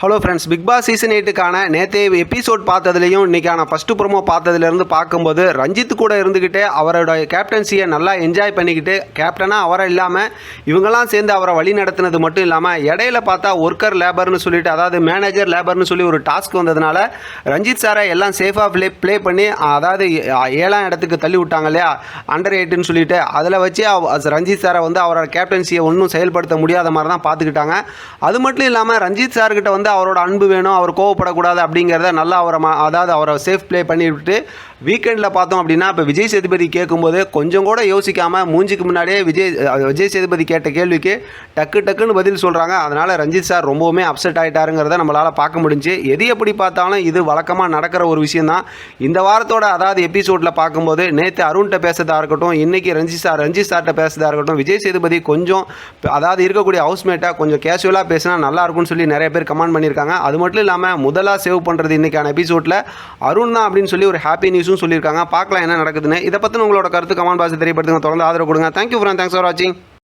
Hello friends, Bigg Boss season 8க்கான நேற்று episode பார்த்ததுலையும் இன்றைக்கான ஃபஸ்ட்டு ப்ரோமோ பார்த்ததுலேருந்து பார்க்கும்போது ரஞ்சித் கூட இருந்துக்கிட்டு அவரோட கேப்டன்சியை நல்லா என்ஜாய் பண்ணிக்கிட்டு கேப்டனாக அவரை இல்லாமல் இவங்கெல்லாம் சேர்ந்து அவரை வழி நடத்தினது மட்டும் இல்லாமல் இடையில பார்த்தா ஒர்க்கர் லேபர்னு சொல்லிட்டு, அதாவது மேனேஜர் லேபர்னு சொல்லி ஒரு டாஸ்க் வந்ததுனால ரஞ்சித் சாரை எல்லாம் சேஃபாக ப்ளே பண்ணி, அதாவது 7ஆம் இடத்துக்கு தள்ளி விட்டாங்க இல்லையா, அண்டர் 8ன்னு சொல்லிட்டு, அதில் வச்சு ரஞ்சித் சாரை வந்து அவரோட கேப்டன்சியை ஒன்றும் செயல்படுத்த முடியாத மாதிரி தான் பார்த்துக்கிட்டாங்க. அது மட்டும் இல்லாமல் ரஞ்சித் சார்கிட்ட வந்து அவரோட அன்பு வேணும், அவர் கோவப்படக்கூடாது அப்படிங்கிறத நல்லா அவரை சேஃப் ப்ளே பண்ணிவிட்டு வீக்கெண்டில் பார்த்தோம் அப்படின்னா, இப்போ விஜய் சேதுபதி கேட்கும்போது கொஞ்சம் கூட யோசிக்காமல் மூஞ்சிக்கு முன்னாடியே விஜய் சேதுபதி கேட்ட கேள்விக்கு டக்குன்னு பதில் சொல்கிறாங்க. அதனால் ரஞ்சித் சார் ரொம்பவுமே அப்செட் ஆகிட்டாருங்கிறத நம்மளால் பார்க்க முடிஞ்சு. எது எப்படி பார்த்தாலும் இது வழக்கமாக நடக்கிற ஒரு விஷயந்தான். இந்த வாரத்தோட அதாவது எபிசோடில் பார்க்கும்போது நேற்று அருண்கிட்ட பேசுறதா இருக்கட்டும், இன்றைக்கி ரஞ்சித் சார்கிட்ட பேசுறதா இருக்கட்டும், விஜய் சேதுபதி கொஞ்சம் அதாவது இருக்கக்கூடிய ஹவுஸ்மேட்டாக கொஞ்சம் கேஷுவலாக பேசினா நல்லாயிருக்கும்னு சொல்லி நிறைய பேர் கமெண்ட் பண்ணியிருக்காங்க. அது மட்டும் இல்லாமல் முதலாக சேவ் பண்ணுறது இன்றைக்கான எபிசோடில் அருண் தான் அப்படின்னு சொல்லி ஒரு ஹாப்பி நியூஸ் சொல்லியிருக்காங்க. பார்க்கலாம் என்ன நடக்குதுன்னு. இதை பற்றி உங்களோட கருத்து கமெண்ட் பாக்ஸில் தெரியப்படுத்துங்க. தொடர்ந்து ஆதரவு கொடுங்க. தேங்க்யூ ஃப்ரெண்ட், தேங்க்ஸ் ஃபார் வாட்சிங்.